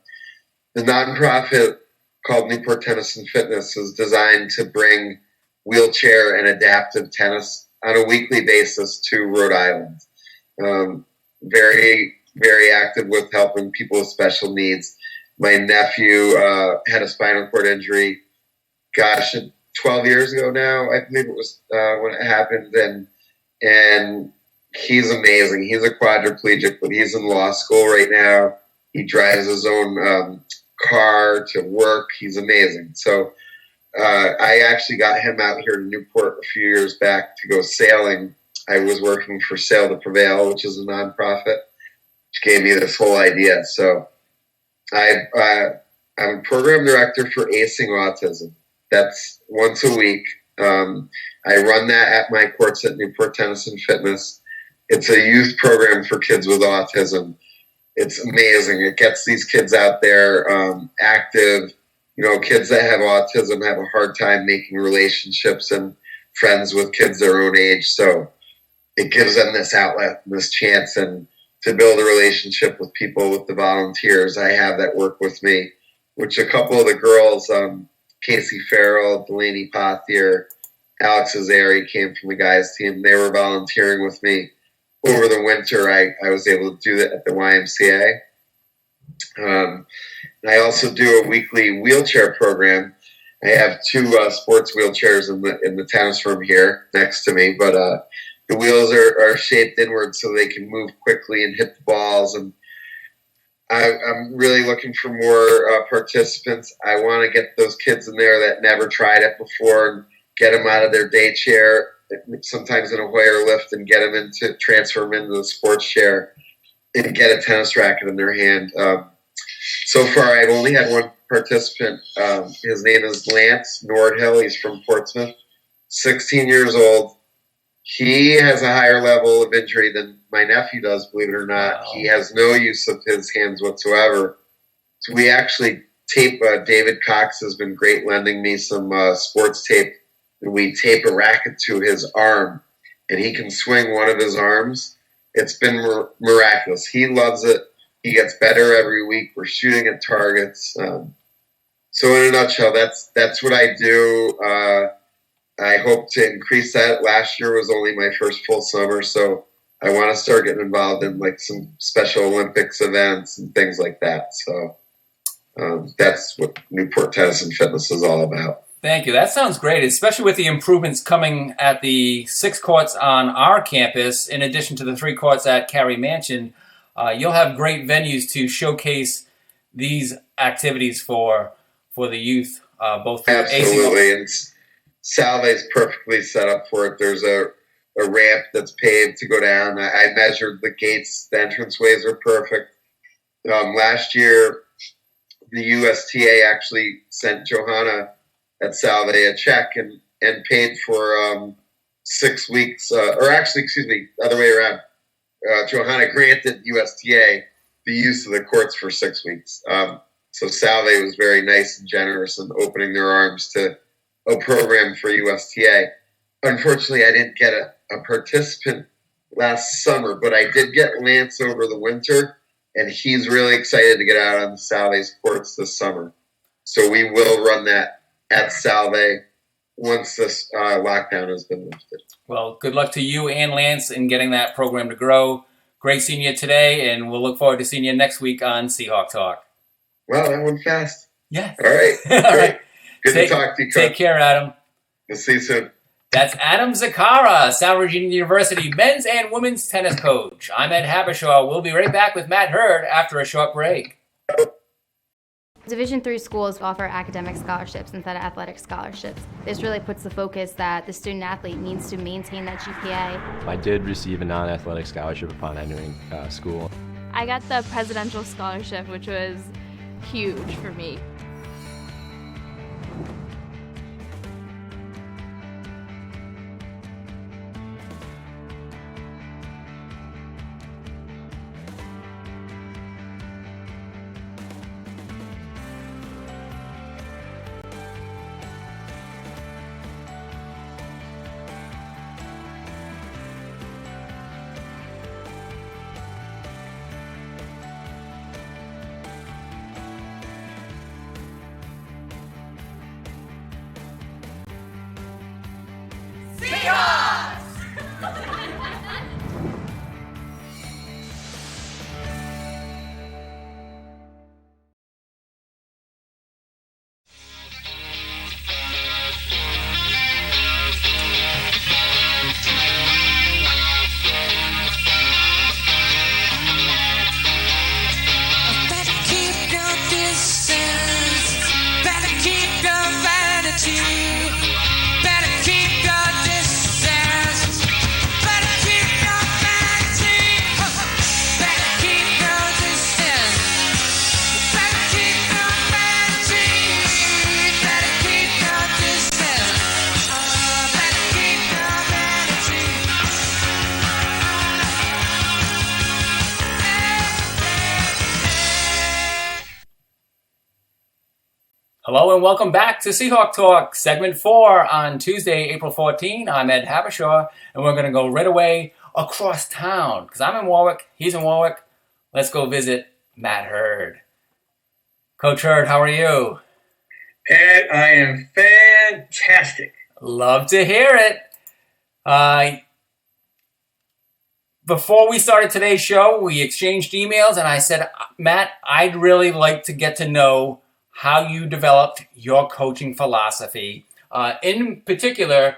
nonprofit called Newport Tennis and Fitness is designed to bring wheelchair and adaptive tennis on a weekly basis to Rhode Island. Very, very active with helping people with special needs. My nephew had a spinal cord injury, 12 years ago now, I believe it was when it happened. And he's amazing. He's a quadriplegic, but he's in law school right now. He drives his own car to work. He's amazing. So I actually got him out here to Newport a few years back to go sailing. I was working for Sail to Prevail, which is a nonprofit, which gave me this whole idea. So I'm a program director for Acing Autism. That's once a week. I run that at my courts at Newport Tennis and Fitness. It's a youth program for kids with autism. It's amazing. It gets these kids out there active. You know, kids that have autism have a hard time making relationships and friends with kids their own age. So it gives them this outlet, this chance, and to build a relationship with people, with the volunteers I have that work with me, which a couple of the girls, Casey Farrell, Delaney Pothier, Alex Azari came from the guys' team. They were volunteering with me over the winter. I was able to do that at the YMCA. I also do a weekly wheelchair program. I have 2 sports wheelchairs in the tennis room here next to me, but the wheels are shaped inward so they can move quickly and hit the balls. And I'm really looking for more participants. I want to get those kids in there that never tried it before and get them out of their day chair, sometimes in a Hoyer lift, and get them transfer them into the sports chair and get a tennis racket in their hand. So far, I've only had one participant. His name is Lance Nordhill. He's from Portsmouth, 16 years old. He has a higher level of injury than my nephew does, believe it or not. Wow. He has no use of his hands whatsoever. So we actually tape, David Cox has been great lending me some sports tape, and we tape a racket to his arm, and he can swing one of his arms. It's been miraculous. He loves it. He gets better every week. We're shooting at targets. So in a nutshell, that's what I do. I hope to increase that. Last year was only my first full summer, so I want to start getting involved in like some Special Olympics events and things like that. So that's what Newport Tennis and Fitness is all about. Thank you. That sounds great, especially with the improvements coming at the 6 courts on our campus, in addition to the 3 courts at Carey Mansion. You'll have great venues to showcase these activities for the youth, both through absolutely. And Salve is perfectly set up for it. There's a ramp that's paved to go down. I measured the gates. The entranceways are perfect. Last year, the USTA actually sent Johanna at Salve a check and paid for 6 weeks, or actually, excuse me, other way around. Johanna granted USTA the use of the courts for 6 weeks. So Salve was very nice and generous in opening their arms to a program for USTA. Unfortunately, I didn't get a participant last summer, but I did get Lance over the winter, and he's really excited to get out on Salve's courts this summer. So we will run that at Salve once this lockdown has been lifted. Well, good luck to you and Lance in getting that program to grow. Great seeing you today, and we'll look forward to seeing you next week on Seahawk Talk. Wow, that went fast. Yeah. All right. All right. Good to talk to you, Coach. Take care, Adam. We'll see you soon. That's Adam Zakara, South Virginia University men's and women's tennis coach. I'm Ed Habershaw. We'll be right back with Matt Hurd after a short break. Division III schools offer academic scholarships instead of athletic scholarships. This really puts the focus that the student athlete needs to maintain that GPA. I did receive a non-athletic scholarship upon entering school. I got the presidential scholarship, which was huge for me. Hello and welcome back to Seahawk Talk, segment 4 on Tuesday, April 14. I'm Ed Habershaw, and we're going to go right away across town because I'm in Warwick, he's in Warwick. Let's go visit Matt Hurd. Coach Hurd, how are you? Ed, I am fantastic. Love to hear it. Before we started today's show, we exchanged emails, and I said, Matt, I'd really like to get to know how you developed your coaching philosophy. In particular,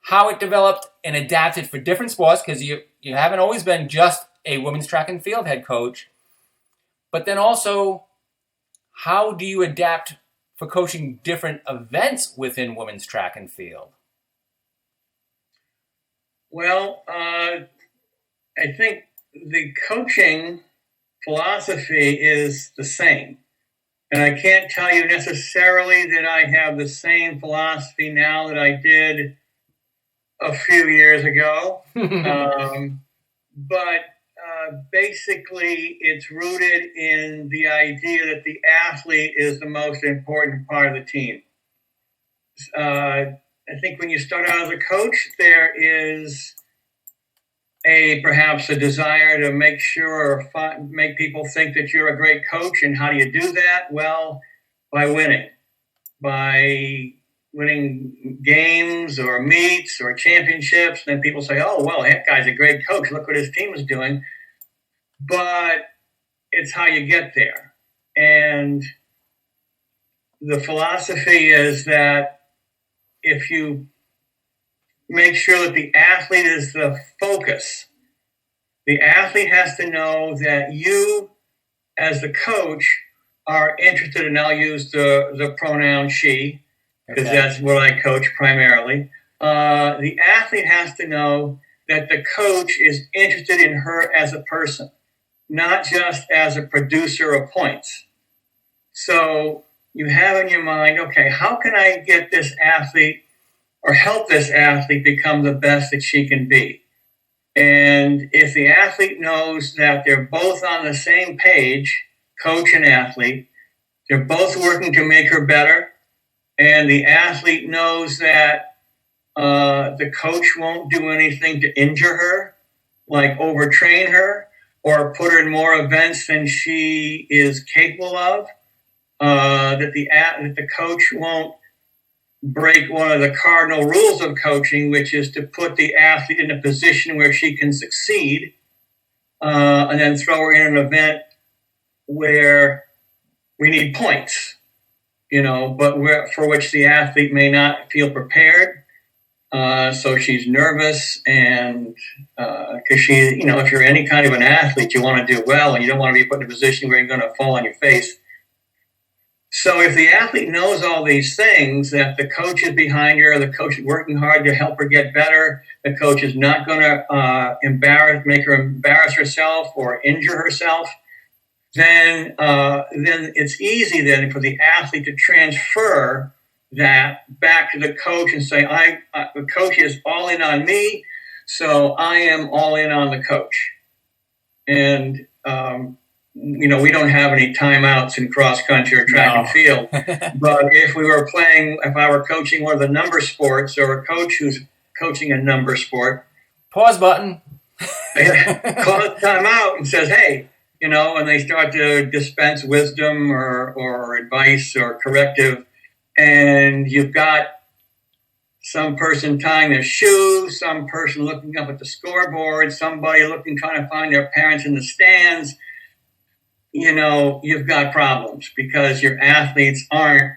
how it developed and adapted for different sports, because you haven't always been just a women's track and field head coach. But then also, how do you adapt for coaching different events within women's track and field? Well, I think the coaching philosophy is the same. And I can't tell you necessarily that I have the same philosophy now that I did a few years ago. But basically, it's rooted in the idea that the athlete is the most important part of the team. I think when you start out as a coach, there is perhaps a desire to make sure or make people think that you're a great coach. And how do you do that? Well, by winning games or meets or championships. Then people say, oh, well, that guy's a great coach. Look what his team is doing. But it's how you get there. And the philosophy is that if you make sure that the athlete is the focus. The athlete has to know that you, as the coach, are interested, and I'll use the pronoun she, because that's what I coach primarily. The athlete has to know that the coach is interested in her as a person, not just as a producer of points. So you have in your mind, okay, how can I get this athlete or help this athlete become the best that she can be? And if the athlete knows that they're both on the same page, coach and athlete, they're both working to make her better, and the athlete knows that the coach won't do anything to injure her, like overtrain her or put her in more events than she is capable of, that the coach won't break one of the cardinal rules of coaching, which is to put the athlete in a position where she can succeed, and then throw her in an event where we need points, but for which the athlete may not feel prepared. So she's nervous, and because if you're any kind of an athlete, you want to do well, and you don't want to be put in a position where you're going to fall on your face. So if the athlete knows all these things, that the coach is behind her, the coach is working hard to help her get better, the coach is not going to make her embarrass herself or injure herself, then it's easy then for the athlete to transfer that back to the coach and say, the coach is all in on me, so I am all in on the coach. And we don't have any timeouts in cross country or track and field. But if I were coaching one of the number sports, or a coach who's coaching a number sport, pause button, calls timeout and says, hey, and they start to dispense wisdom or advice or corrective, and you've got some person tying their shoes, some person looking up at the scoreboard, somebody trying to find their parents in the stands. You've got problems because your athletes aren't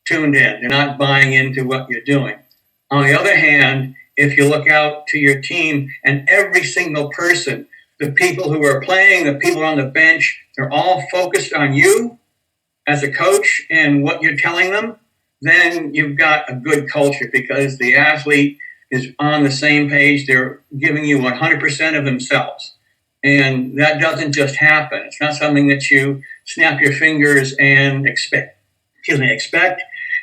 tuned in. They're not buying into what you're doing. On the other hand, if you look out to your team and every single person, the people who are playing, the people on the bench, they're all focused on you as a coach and what you're telling them, then you've got a good culture because the athlete is on the same page. They're giving you 100% of themselves. And that doesn't just happen. It's not something that you snap your fingers and expect.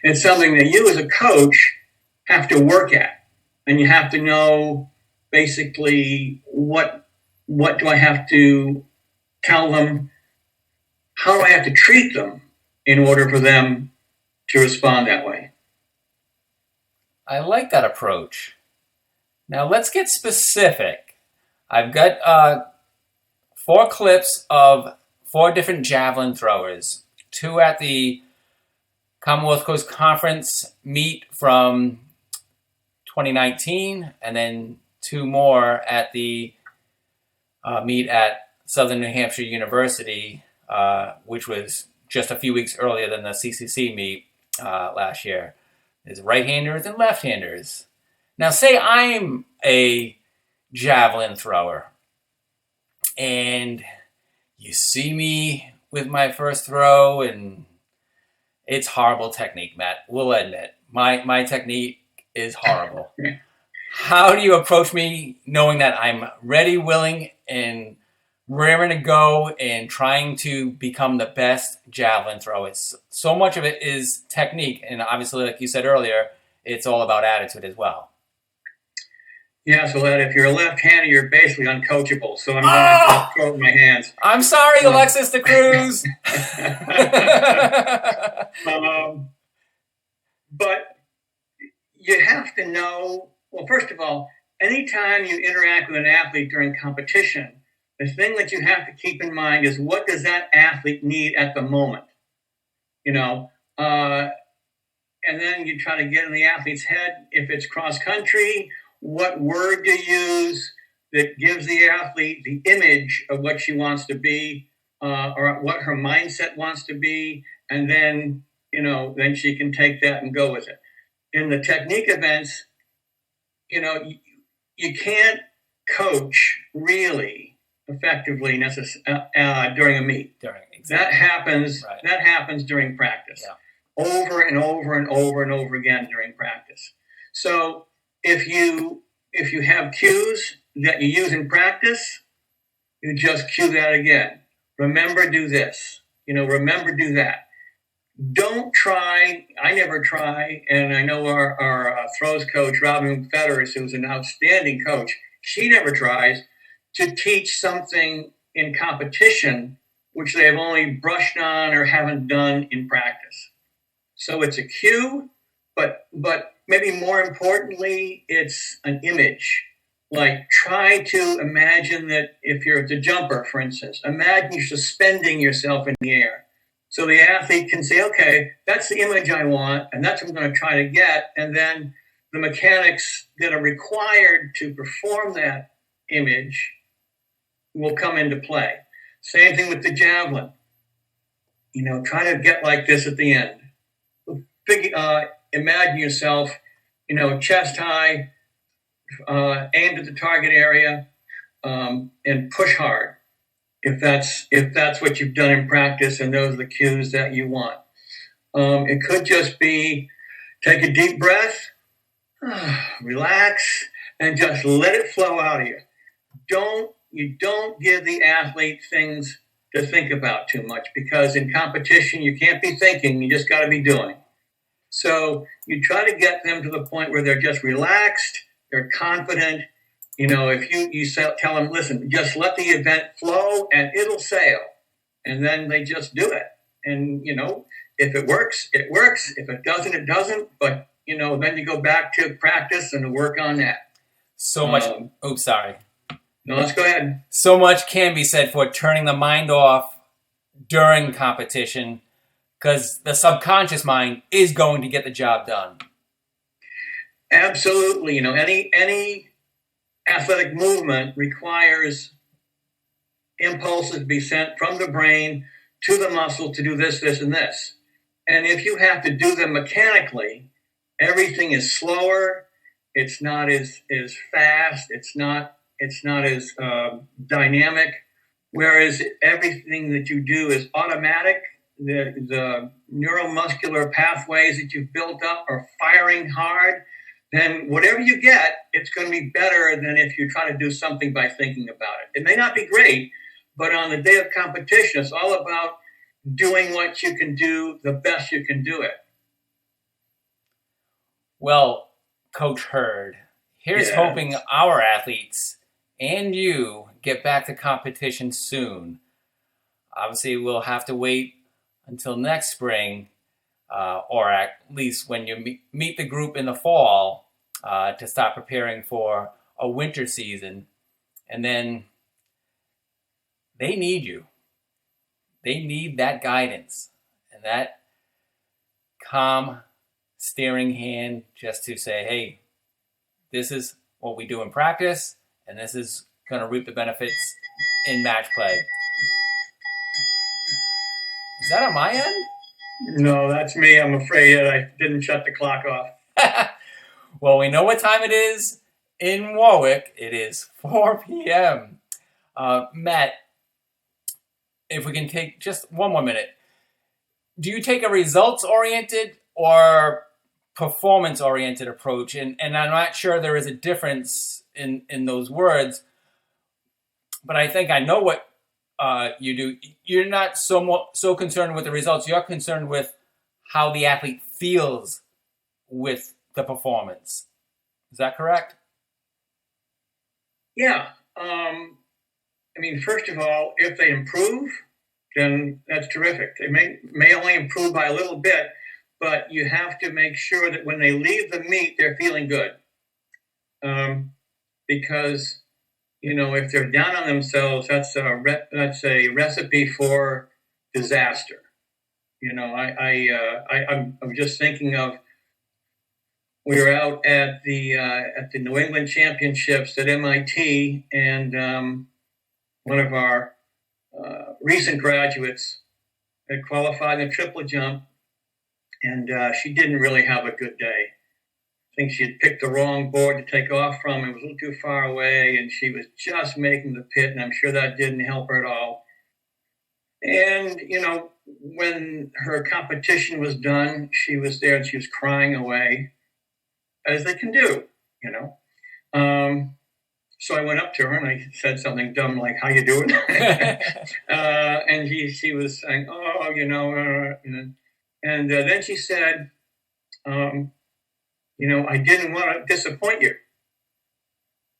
It's something that you as a coach have to work at. And you have to know basically what do I have to tell them? How do I have to treat them in order for them to respond that way. I like that approach. Now let's get specific. I've got 4 clips of 4 different javelin throwers. 2 at the Commonwealth Coast Conference meet from 2019, and then 2 more at the meet at Southern New Hampshire University, which was just a few weeks earlier than the CCC meet last year. There's right-handers and left-handers. Now, say I'm a javelin thrower, and you see me with my first throw, and it's horrible technique, Matt. We'll admit. My technique is horrible. How do you approach me knowing that I'm ready, willing, and raring to go and trying to become the best javelin thrower? So much of it is technique, and obviously, like you said earlier, it's all about attitude as well. Yeah, so that if you're a left-hander, you're basically uncoachable. So I'm going to just throw it in my hands. I'm sorry, Alexis de Cruz. But you have to know, well, first of all, anytime you interact with an athlete during competition, the thing that you have to keep in mind is what does that athlete need at the moment? And then you try to get in the athlete's head. If it's cross-country, what word to use that gives the athlete the image of what she wants to be, or what her mindset wants to be, and then, then she can take that and go with it. In the technique events, you can't coach really effectively during a meet. That happens. Right. That happens during practice, over and over and over and over again during practice. So if you have cues that you use in practice, you just cue that again. Remember, do this. Remember, do that. Don't try. I never try, and I know our throws coach, Robin Federers, who's an outstanding coach, she never tries to teach something in competition which they have only brushed on or haven't done in practice. So it's a cue, but maybe more importantly, it's an image. Like, try to imagine that if you're the jumper, for instance, imagine you're suspending yourself in the air. So the athlete can say, okay, that's the image I want, and that's what I'm going to try to get. And then the mechanics that are required to perform that image will come into play. Same thing with the javelin. Try to get like this at the end. Imagine yourself, chest high, aimed at the target area, and push hard. If that's what you've done in practice and those are the cues that you want. It could just be take a deep breath, relax, and just let it flow out of you. You don't give the athlete things to think about too much, because in competition you can't be thinking, you just got to be doing. So you try to get them to the point where they're just relaxed, they're confident. If you tell them, listen, just let the event flow and it'll sail. And then they just do it. And, if it works, it works. If it doesn't, it doesn't. But, then you go back to practice and work on that. So much. Sorry. No, let's go ahead. So much can be said for turning the mind off during competition, because the subconscious mind is going to get the job done. Absolutely. Any athletic movement requires impulses to be sent from the brain to the muscle to do this, this, and this. And if you have to do them mechanically, everything is slower. It's not as fast. It's not as dynamic. Whereas everything that you do is automatic. The neuromuscular pathways that you've built up are firing hard. Then whatever you get, it's going to be better than if you try to do something by thinking about it. It may not be great, but on the day of competition, it's all about doing what you can do the best you can do it. Well, Coach Hurd, here's hoping our athletes and you get back to competition soon. Obviously, we'll have to wait until next spring. or at least when you meet the group in the fall to start preparing for a winter season. And then they need you. They need that guidance and that calm steering hand just to say, hey, this is what we do in practice, and this is going to reap the benefits in match play. Is that on my end? No, that's me. I'm afraid that I didn't shut the clock off. Well, we know what time it is in Warwick. It is 4 p.m. Matt, if we can take just one more minute. Do you take a results-oriented or performance-oriented approach? And I'm not sure there is a difference in those words, but I think I know what you do. You're not so concerned with the results. You're concerned with how the athlete feels with the performance. Is that correct? Yeah. I mean, first of all, if they improve, then that's terrific. They may only improve by a little bit, but you have to make sure that when they leave the meet, they're feeling good. Because, you know, if they're down on themselves, that's a recipe for disaster. You know, I'm just thinking of, we were out at the New England Championships at MIT, and one of our recent graduates had qualified in a triple jump, and she didn't really have a good day. I think she had picked the wrong board to take off from. It was a little too far away, and she was just making the pit, and I'm sure that didn't help her at all. And, you know, when her competition was done, she was there and she was crying away, as they can do, you know. So I went up to her and I said something dumb like, "How you doing?" And she was saying, "Oh, you know," and then she said, "You know, I didn't want to disappoint you."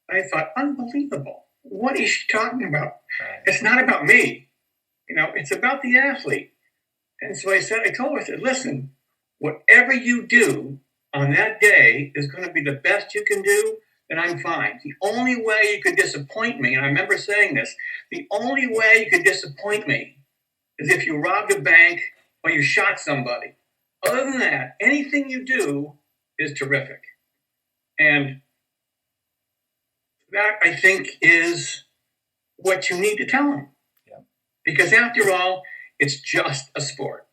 I thought, unbelievable. What is she talking about? It's not about me. You know, it's about the athlete. And so I told her, I said, "Listen, whatever you do on that day is going to be the best you can do, then I'm fine. The only way you could disappoint me," and I remember saying this, "the only way you could disappoint me is if you robbed a bank or you shot somebody. Other than that, anything you do is terrific." And that, I think, is what you need to tell them. Yeah. Because after all, it's just a sport.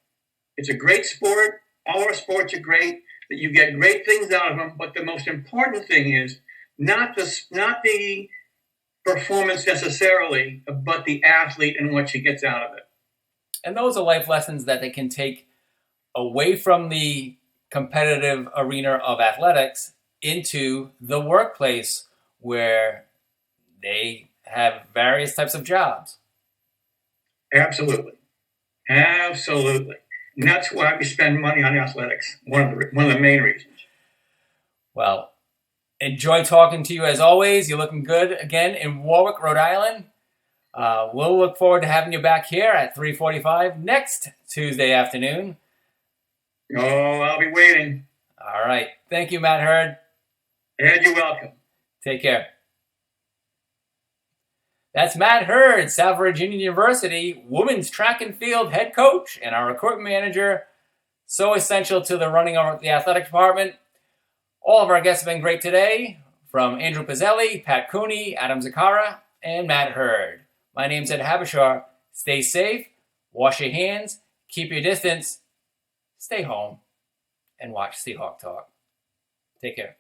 It's a great sport. All our sports are great. That you get great things out of them. But the most important thing is not the performance necessarily, but the athlete and what she gets out of it. And those are life lessons that they can take away from the competitive arena of athletics into the workplace where they have various types of jobs. Absolutely. Absolutely. And that's why we spend money on athletics. One of the main reasons. Well, enjoy talking to you as always. You're looking good again in Warwick, Rhode Island. We'll look forward to having you back here at 3:45 next Tuesday afternoon. Oh, I'll be waiting. All right. Thank you, Matt Hurd. And you're welcome. Take care. That's Matt Hurd, South Virginia University women's track and field head coach and our recruitment manager. So essential to the running of the athletic department. All of our guests have been great today, from Andrew Pizzelli, Pat Cooney, Adam Zakara, and Matt Hurd. My name's Ed Habashar. Stay safe, wash your hands, keep your distance, stay home, and watch Seahawk Talk. Take care.